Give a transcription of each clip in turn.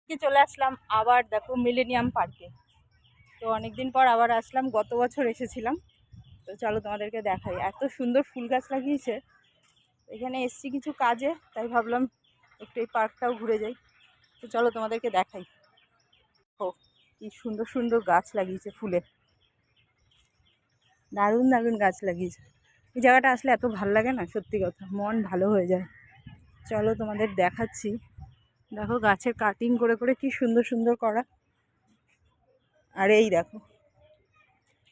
চলে আসলাম আবার দেখো মিলেনিয়াম পার্কে। তো অনেকদিন পর আবার আসলাম, গত বছর এসেছিলাম। তো চলো তোমাদেরকে দেখাই, এত সুন্দর ফুল গাছ লাগিয়েছে। এখানে এসছি কিছু কাজে, তাই ভাবলাম একটু এই পার্কটাও ঘুরে যাই। তো চলো তোমাদেরকে দেখাই। ও কি সুন্দর সুন্দর গাছ লাগিয়েছে ফুলের, দারুণ দারুণ গাছ লাগিয়েছে। এই জায়গাটা আসলে এত ভালো লাগে না, সত্যি কথা, মন ভালো হয়ে যায়। চলো তোমাদের দেখাচ্ছি। দেখো গাছের কাটিং করে করে কি সুন্দর সুন্দর করা। আর এই দেখো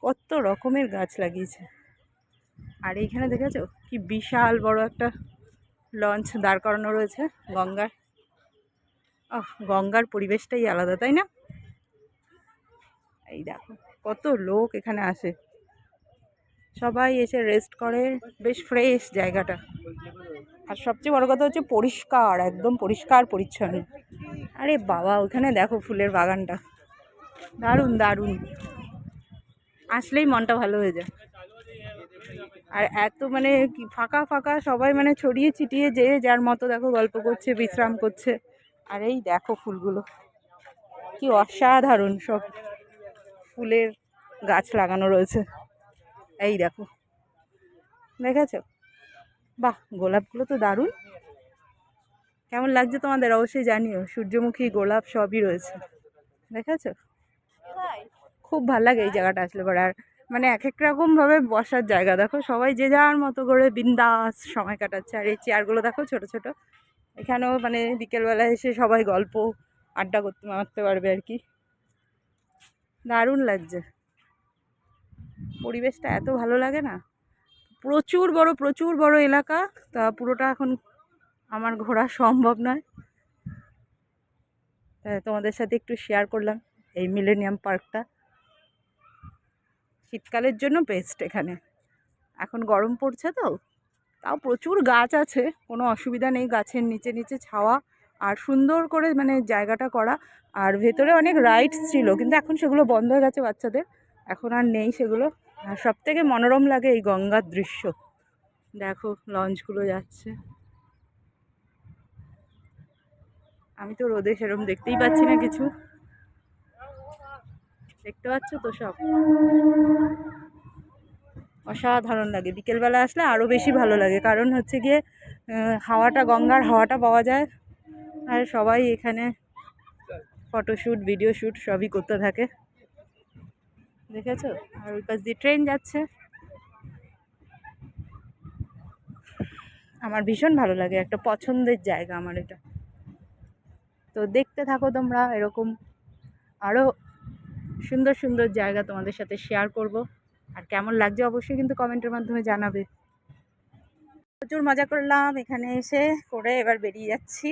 কত রকমের গাছ লাগিয়েছে। আর এইখানে দেখেছো কি বিশাল বড় একটা লঞ্চ দাঁড় করানো রয়েছে গঙ্গার। গঙ্গার পরিবেশটাই আলাদা, তাই না? এই দেখো কত লোক এখানে আসে, সবাই এসে রেস্ট করে, বেশ ফ্রেশ জায়গাটা। আর সবচেয়ে বড় কথা হচ্ছে পরিষ্কার, একদম পরিষ্কার পরিচ্ছন্ন। আরে বাবা, ওখানে দেখো ফুলের বাগানটা, দারুণ দারুণ, আসলেই মনটা ভালো হয়ে যায়। আর এত মানে কি ফাঁকা ফাঁকা, সবাই মানে ছড়িয়ে ছিটিয়ে যে যার মতো দেখো গল্প করছে, বিশ্রাম করছে। আর এই দেখো ফুলগুলো কি অসাধারণ, সব ফুলের গাছ লাগানো রয়েছে। এই দেখো, দেখেছো? বাহ, গোলাপগুলো তো দারুণ। কেমন লাগছে তোমাদের অবশ্যই জানিও। সূর্যমুখী, গোলাপ সবই রয়েছে, দেখেছো? খুব ভালো লাগে এই জায়গাটা আসলে পরে। আর মানে এক এক রকম ভাবে বসার জায়গা, দেখো সবাই যে যার মতো করে বিন্দাস সময় কাটাচ্ছে। আর এই চেয়ারগুলো দেখো ছোট ছোট, এখানেও মানে বিকেলবেলা এসে সবাই গল্প আড্ডা করতে মারতে পারবে আর কি। দারুণ লাগছে, পরিবেশটা এত ভালো লাগে না। প্রচুর বড় এলাকা, তা পুরোটা এখন আমার ঘোরা সম্ভব নয়, তাই তোমাদের সাথে একটু শেয়ার করলাম এই মিলেনিয়াম পার্কটা। শীতকালের জন্য বেস্ট এখানে, এখন গরম পড়ছে তো, তাও প্রচুর গাছ আছে, কোনো অসুবিধা নেই, গাছের নিচে নিচে ছাওয়া, আর সুন্দর করে মানে জায়গাটা করা। আর ভেতরে অনেক রাইডস ছিল, কিন্তু এখন সেগুলো বন্ধ হয়ে গেছে বাচ্চাদের, এখন আর নেই সেগুলো। আর সব থেকে মনোরম লাগে এই গঙ্গার দৃশ্য, দেখো লঞ্চগুলো যাচ্ছে। আমি তো রোদে সেরকম দেখতেই পাচ্ছি না কিছু, দেখতে পাচ্ছ তো সব। অসাধারণ লাগে, বিকেলবেলা আসলে আরও বেশি ভালো লাগে, কারণ হচ্ছে গিয়ে হাওয়াটা, গঙ্গার হাওয়াটা পাওয়া যায়। আর সবাই এখানে ফটোশ্যুট, ভিডিও শ্যুট সবই করতে থাকে, দেখেছো? আর ওই পাশ দিয়ে ট্রেন যাচ্ছে, আমার ভীষণ ভালো লাগে, একটা পছন্দের জায়গা আমার এটা। তো দেখতে থাকো তোমরা, এরকম আরও সুন্দর সুন্দর জায়গা তোমাদের সাথে শেয়ার করব। আর কেমন লাগছে অবশ্যই কিন্তু কমেন্টের মাধ্যমে জানাবে। প্রচুর মজা করলাম এখানে এসে, করে এবার বেরিয়ে যাচ্ছি,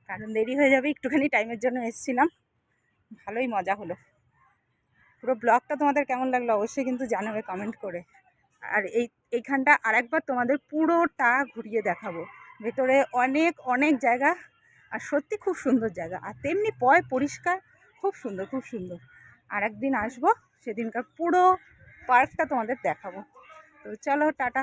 কারণ দেরি হয়ে যাবে, একটুখানি টাইমের জন্য এসেছিলাম। ভালোই মজা হলো। পুরো ব্লগটা তোমাদের কেমন লাগলো অবশ্যই কিন্তু জানাবে কমেন্ট করে। আর এইখানটা আরেকবার তোমাদের পুরোটা ঘুরিয়ে দেখাবো, ভেতরে অনেক অনেক জায়গা, আর সত্যি খুব সুন্দর জায়গা, আর তেমনি পরিষ্কার, খুব সুন্দর খুব সুন্দর। আর একদিন আসবো, সেদিনকার পুরো পার্কটা তোমাদের দেখাবো। তো চলো টাটা।